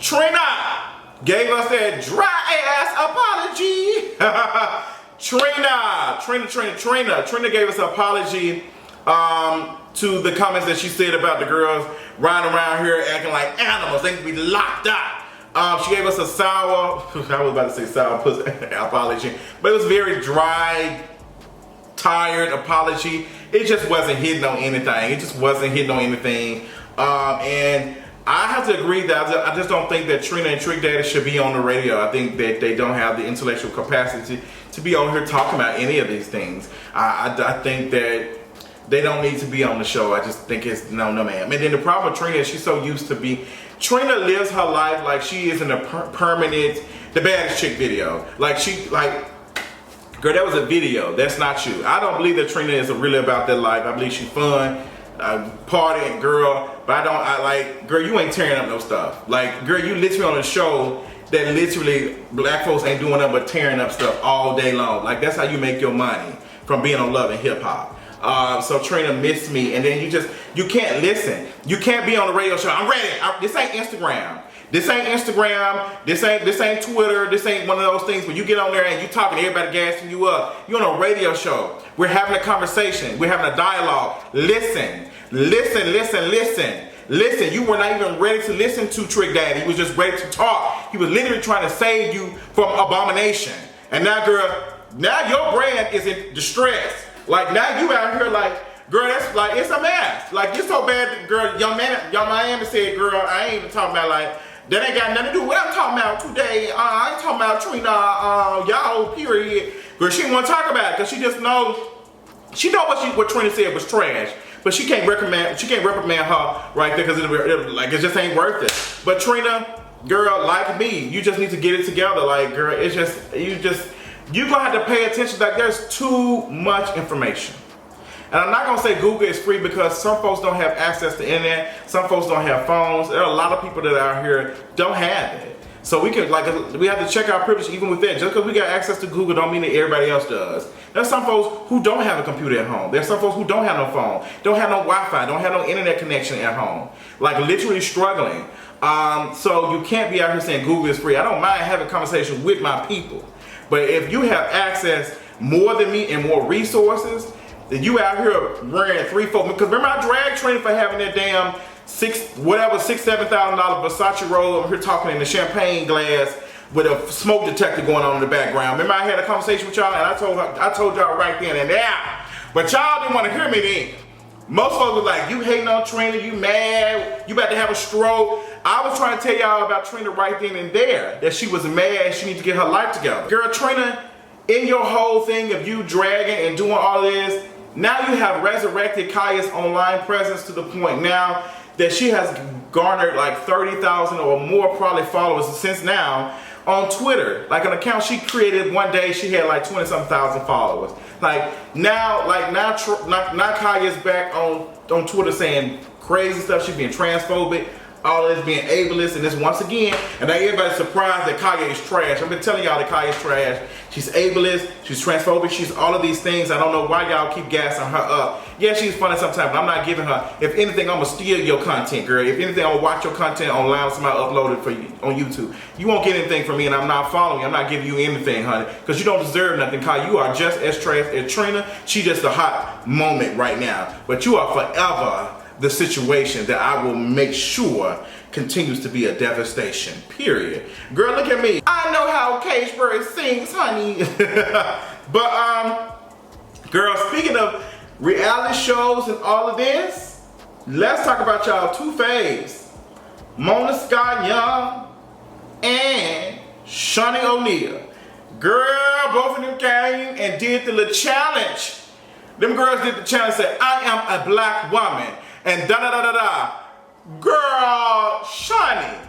Trina gave us that dry ass apology. Trina gave us an apology to the comments that she said about the girls riding around here acting like animals. They need to be locked up. She gave us a sour, I was about to say sour pussy apology, but it was very dry, tired apology. It just wasn't hitting on anything. And I have to agree that I just don't think that Trina and Trick Daddy should be on the radio. I think that they don't have the intellectual capacity to be on here talking about any of these things. I think that they don't need to be on the show. I just think it's no ma'am. And then the problem with Trina is she's so used to be, Trina lives her life like she is in a permanent, the baddest chick video. Girl, that was a video. That's not you. I don't believe that Trina is really about that life. I believe she's fun, partying girl, but girl, you ain't tearing up no stuff. Like, girl, you literally on a show that literally black folks ain't doing nothing but tearing up stuff all day long. Like, that's how you make your money, from being on Love and Hip Hop. So Trina missed me, and then you can't listen. You can't be on the radio show. I'm ready. This ain't Instagram. This ain't Twitter. This ain't one of those things where you get on there and you talking, everybody gassing you up. You're on a radio show. We're having a conversation. We're having a dialogue. Listen. You were not even ready to listen to Trick Daddy. He was just ready to talk. He was literally trying to save you from abomination. And now, girl, now your brand is in distress. Like, now you out here like, girl, that's like, it's a mess. Like, it's so bad, girl. Young Miami said, girl, I ain't even talking about like, that ain't got nothing to do with what I'm talking about today. I ain't talking about Trina, y'all, period. Girl, she didn't want to talk about it because she just knows, she know what Trina said was trash. But she can't reprimand her right there because it just ain't worth it. But Trina, girl, like me, you just need to get it together. Like, girl, it's just, you're gonna have to pay attention. Like, there's too much information. And I'm not gonna say Google is free because some folks don't have access to internet. Some folks don't have phones. There are a lot of people that are out here don't have it. So we have to check our privilege even with that. Just because we got access to Google don't mean that everybody else does. There's some folks who don't have a computer at home. There's some folks who don't have no phone, don't have no Wi-Fi, don't have no internet connection at home. Like, literally struggling. So you can't be out here saying Google is free. I don't mind having conversations with my people. But if you have access more than me and more resources, then you out here wearing 3-4, because remember I dragged Trina for having that damn $6,000-7,000 Versace robe over here talking in the champagne glass with a smoke detector going on in the background. Remember I had a conversation with y'all and I told y'all right then and there. But y'all didn't want to hear me then. Most folks were like, you hating on Trina, you mad, you about to have a stroke. I was trying to tell y'all about Trina right then and there, that she was mad, she needs to get her life together. Girl, Trina, in your whole thing of you dragging and doing all this, now you have resurrected Khia's online presence to the point now that she has garnered like 30,000 or more probably followers since now on Twitter. Like, an account she created one day, she had like 20-something thousand followers. Now Khia's back on Twitter saying crazy stuff. She's being transphobic, all this being ableist, and this once again, and now everybody's surprised that Khia is trash. I've been telling y'all that Khia is trash. She's ableist, she's transphobic, she's all of these things. I don't know why y'all keep gassing her up. Yeah, she's funny sometimes, but I'm not giving her, if anything, I'm gonna steal your content, girl. If anything, I'm gonna watch your content online, somebody upload it for you on YouTube. You won't get anything from me, and I'm not following you. I'm not giving you anything, honey, because you don't deserve nothing, Khia. You are just as trash as Trina. She just a hot moment right now, but you are forever the situation that I will make sure continues to be a devastation, period. Girl, look at me. I know how Cage Bird sings, honey. But, girl, speaking of reality shows and all of this, let's talk about y'all two faves. Mona Scott Young and Shaunie O'Neal. Girl, both of them came and did the little challenge. Them girls did the challenge, said, I am a black woman. And da-da-da-da-da. Girl, Shaunie,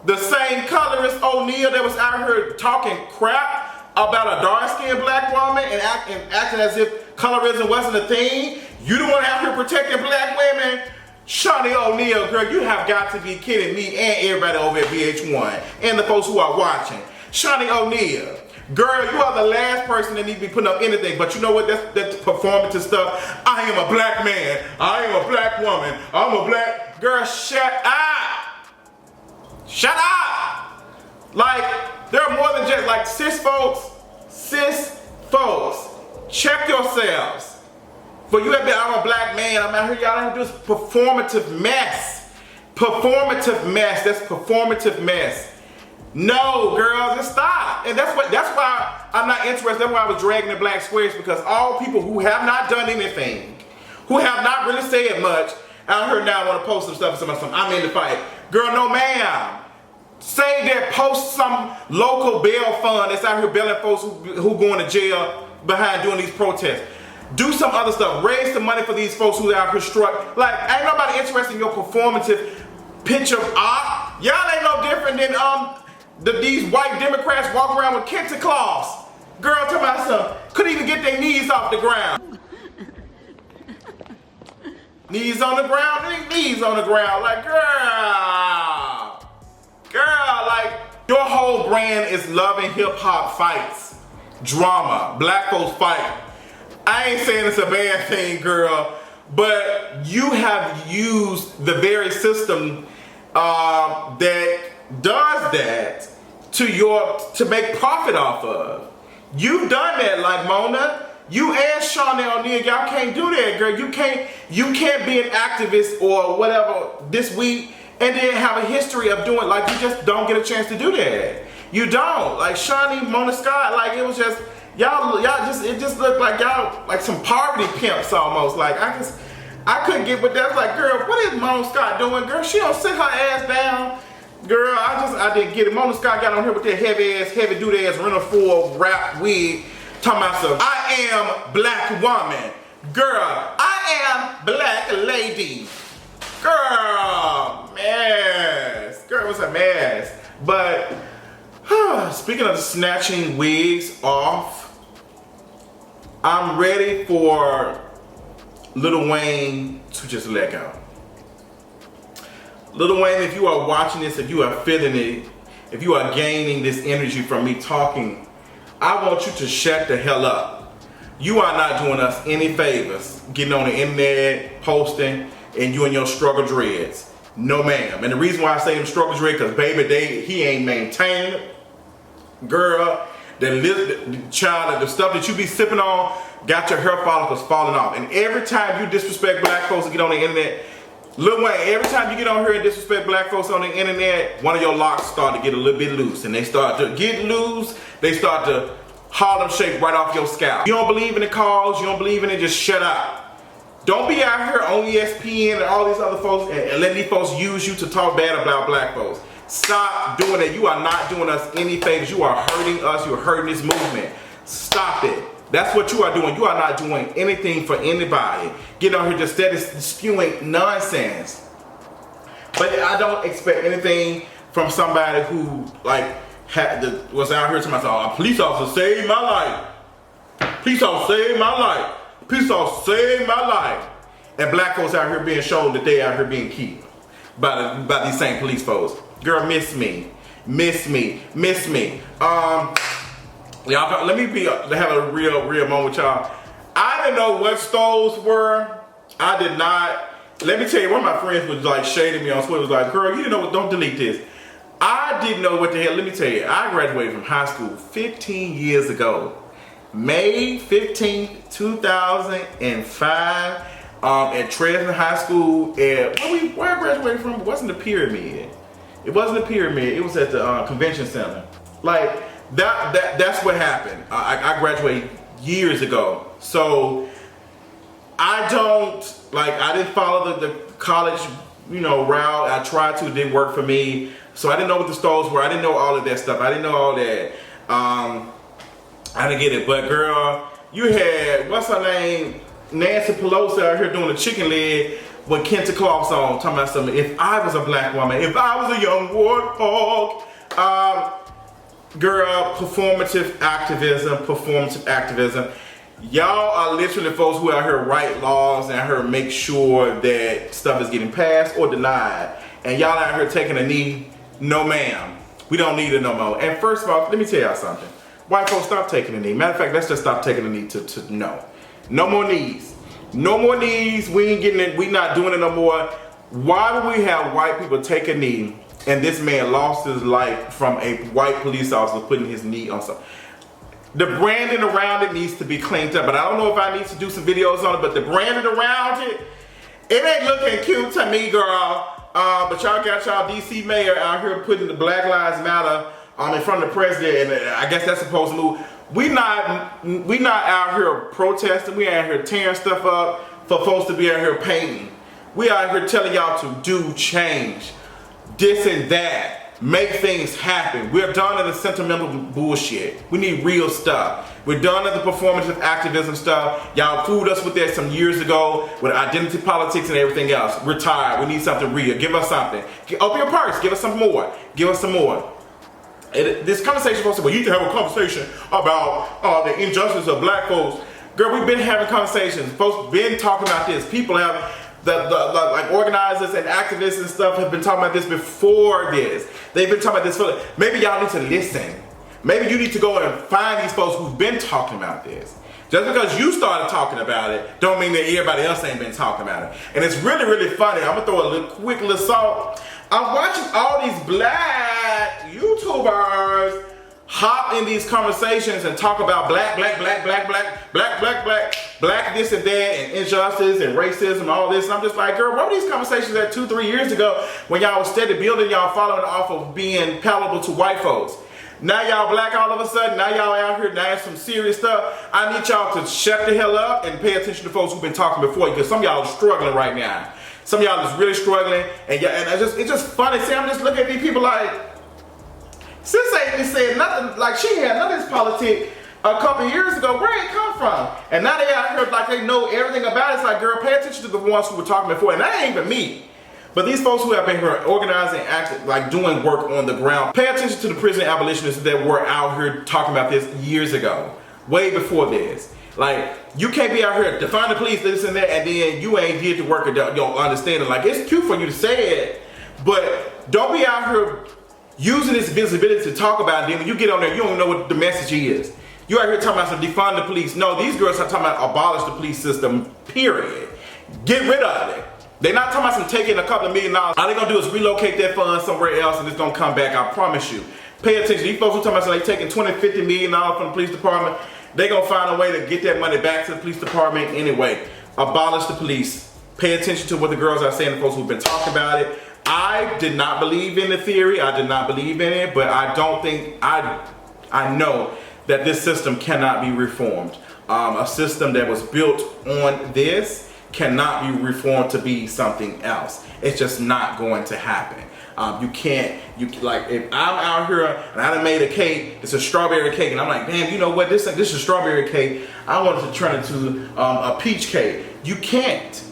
the same color as O'Neal that was out here talking crap about a dark-skinned black woman and acting as if colorism wasn't a thing. You the one out here protecting black women? Shaunie O'Neal, girl, you have got to be kidding me and everybody over at VH1 and the folks who are watching. Shaunie O'Neal. Girl, you are the last person that needs to be putting up anything, but you know what, that's performative stuff. I am a black man, I am a black woman, I'm a black, girl, shut up. Shut up. Like, there are more than just, like, cis folks, check yourselves. For you have been, I'm a black man, I'm out here, y'all out here do this performative mess. Performative mess, that's performative mess. No, girls, just stop. And that's why I'm not interested. That's why I was dragging the black squares, because all people who have not done anything, who have not really said much, out here now want to post some stuff and something, I'm in the fight. Girl, no ma'am. Say that, post some local bail fund that's out here bailing folks who going to jail behind doing these protests. Do some other stuff. Raise the money for these folks who are out here struck. Like, ain't nobody interested in your performative picture art. Y'all ain't no different than these white Democrats walk around with Kenta cloths. Girl, tell me something. Couldn't even get their knees off the ground. Knees on the ground, knees on the ground. Like, girl, like, your whole brand is loving hip-hop fights, drama, black folks fight. I ain't saying it's a bad thing, girl, but you have used the very system that does that to make profit off of. You've done that, like Mona. You and Shaunie O'Neal, y'all can't do that, girl. You can't be an activist or whatever this week and then have a history of doing, like, you just don't get a chance to do that. You don't. Like Shaunie, Mona Scott, like, it was just, it just looked like y'all, like some poverty pimps almost. Like, I couldn't get with that. I was like, girl, what is Mona Scott doing? Girl, she don't sit her ass down. Girl, I didn't get it. Mona Scott got on here with that heavy duty ass Rental 4 wrap wig. Talking about some, I am black woman. Girl, I am black lady. Girl, mess. Girl, it was a mess. But, speaking of snatching wigs off, I'm ready for Lil Wayne to just let go. Lil Wayne, if you are watching this, if you are feeling it, if you are gaining this energy from me talking, I want you to shut the hell up. You are not doing us any favors getting on the internet, posting, and you and your struggle dreads. No ma'am. And the reason why I say them struggle dreads, because baby, he ain't maintaining it. Girl, the child, the stuff that you be sipping on, got your hair follicles falling off. And every time you disrespect black folks and get on the internet, Lil Wayne, every time you get on here and disrespect black folks on the internet, one of your locks start to get a little bit loose. And they start to get loose, they start to Harlem shake right off your scalp. You don't believe in the cause, you don't believe in it, just shut up. Don't be out here on ESPN and all these other folks and let these folks use you to talk bad about black folks. Stop doing that. You are not doing us any favors. You are hurting us, you're hurting this movement. Stop it. That's what you are doing. You are not doing anything for anybody. Get on here just steady spewing nonsense. But I don't expect anything from somebody who like was out here to myself. A police officer saved my life. Police officer saved my life. Police officer saved my life. And black folks out here being shown that they out here being killed by these same police folks. Girl, miss me. Miss me. Miss me. Y'all, let me have a real moment with y'all. I didn't know what stoves were. I did not. Let me tell you, one of my friends was like shading me on Twitter. Was like, girl, you didn't know what, don't delete this. I didn't know what the hell. Let me tell you, I graduated from high school 15 years ago. May 15th, 2005 at Tresna High School. Where I graduated from, it wasn't the pyramid. It wasn't the pyramid. It was at the convention center. Like, that's what happened. I graduated years ago. So I didn't follow the college, route. I tried to, it didn't work for me. So I didn't know what the stoves were. I didn't know all of that stuff. I didn't know all that. I didn't get it. But girl, you had, what's her name? Nancy Pelosi out here doing the chicken leg with Kenta cloths on, talking about something. If I was a black woman, if I was a young warthog, girl, performative activism. Y'all are literally folks who out here write laws and out here make sure that stuff is getting passed or denied. And y'all out here taking a knee. No ma'am, we don't need it no more. And first of all, let me tell y'all something. White folks, stop taking a knee. Matter of fact, let's just stop taking a knee to no. No more knees. No more knees. We ain't getting it. We not doing it no more. Why would we have white people take a knee and this man lost his life from a white police officer putting his knee on something. The branding around it needs to be cleaned up, but I don't know if I need to do some videos on it, but the branding around it, it ain't looking cute to me, girl. But y'all got y'all DC mayor out here putting the Black Lives Matter in front of the president, and I guess that's supposed to move. We not out here protesting. We out here tearing stuff up for folks to be out here painting. We out here telling y'all to do change, this and that. Make things happen. We're done with the sentimental bullshit. We need real stuff. We're done with the performative activism stuff. Y'all fooled us with that some years ago with identity politics and everything else. We're tired. We need something real. Give us something. Open your purse. Give us some more. Give us some more. This conversation folks say, well, you need to have a conversation about the injustice of black folks. Girl, we've been having conversations. Folks been talking about this. People have like organizers and activists and stuff have been talking about this before this. They've been talking about this for, maybe y'all need to listen. Maybe you need to go and find these folks who've been talking about this. Just because you started talking about it, don't mean that everybody else ain't been talking about it. And it's really, really funny. I'm gonna throw a quick little salt. I'm watching all these black YouTubers hop in these conversations and talk about black this and that, and injustice and racism and all this. And I'm just like, girl, what were these conversations at 2-3 years ago when y'all was steady building y'all following off of being palatable to white folks? Now y'all black all of a sudden, now y'all out here, now some serious stuff. I need y'all to shut the hell up and pay attention to folks who've been talking before you, because some of y'all are struggling right now. Some of y'all is really struggling, and it's just funny. See, I'm just looking at these people like, sis ain't said nothing, like she had none of this politics a couple years ago. Where it come from? And now they out here like they know everything about it. It's like, girl, pay attention to the ones who were talking before, and that ain't even me. But these folks who have been here organizing, acting, like doing work on the ground, pay attention to the prison abolitionists that were out here talking about this years ago, way before this. Like, you can't be out here define the police, this and that, and then you ain't did the work of your understanding. Like, it's cute for you to say it, but don't be out here using this visibility to talk about it. Then when you get on there, you don't know what the message is. You out here talking about some defund the police. No, these girls are talking about abolish the police system, period. Get rid of it. They're not talking about some taking a couple of $1 million. All they're gonna do is relocate that fund somewhere else and it's gonna come back, I promise you. Pay attention. These folks who talking about they taking $20, $50 million from the police department, they're gonna find a way to get that money back to the police department anyway. Abolish the police. Pay attention to what the girls are saying, the folks who've been talking about it. I did not believe in the theory. I did not believe in it, but I don't think, I know that this system cannot be reformed. A system that was built on this cannot be reformed to be something else. It's just not going to happen. Like, if I'm out here and I done made a cake, it's a strawberry cake, and I'm like, damn, you know what, this is a strawberry cake, I want it to turn into a peach cake. You can't.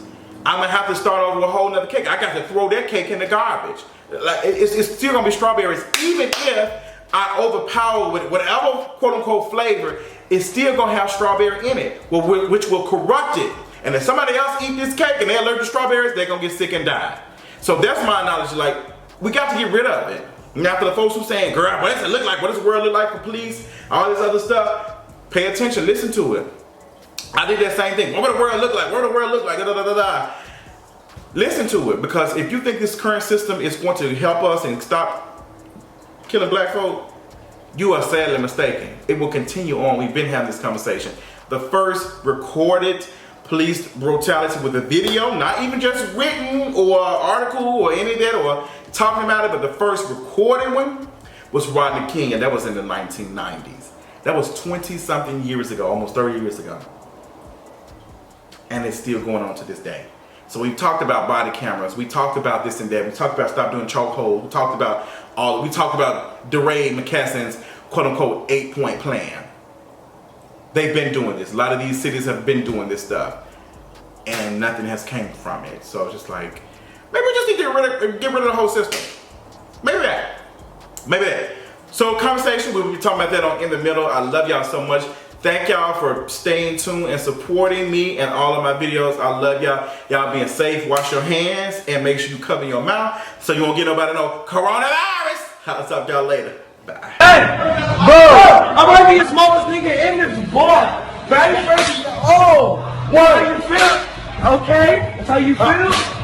I'm gonna have to start over with a whole nother cake. I got to throw that cake in the garbage. Like, it's still gonna be strawberries, even if I overpower with whatever quote unquote flavor, it's still gonna have strawberry in it, which will corrupt it. And if somebody else eat this cake and they're allergic to strawberries, they're gonna get sick and die. So that's my knowledge. Like, we got to get rid of it. Now for the folks who saying, girl, what does it look like? What does the world look like for police? All this other stuff. Pay attention, listen to it. I did that same thing. What would the world look like? What would the world look like? Da, da, da, da, da. Listen to it, because if you think this current system is going to help us and stop killing black folk, you are sadly mistaken. It will continue on. We've been having this conversation. The first recorded police brutality with a video, not even just written or article or any of that or talking about it, but the first recorded one was Rodney King, and that was in the 1990s. That was 20-something years ago, almost 30 years ago. And it's still going on to this day. So we talked about body cameras, we talked about this and that, we talked about stop doing chokehold, we talked about DeRay McKesson's quote unquote 8-point plan. They've been doing this. A lot of these cities have been doing this stuff, and nothing has came from it. So it's just like, maybe we just need to get rid of the whole system. Maybe that. So conversation, we'll be talking about that on In the Middle. I love y'all so much. Thank y'all for staying tuned and supporting me and all of my videos. I love y'all. Y'all being safe. Wash your hands and make sure you cover your mouth so you won't get nobody no coronavirus. I'll talk to y'all later. Bye. Hey, bro, I might be the smallest nigga in this bar. Baby, oh, what? How you feel? Okay, that's how you feel?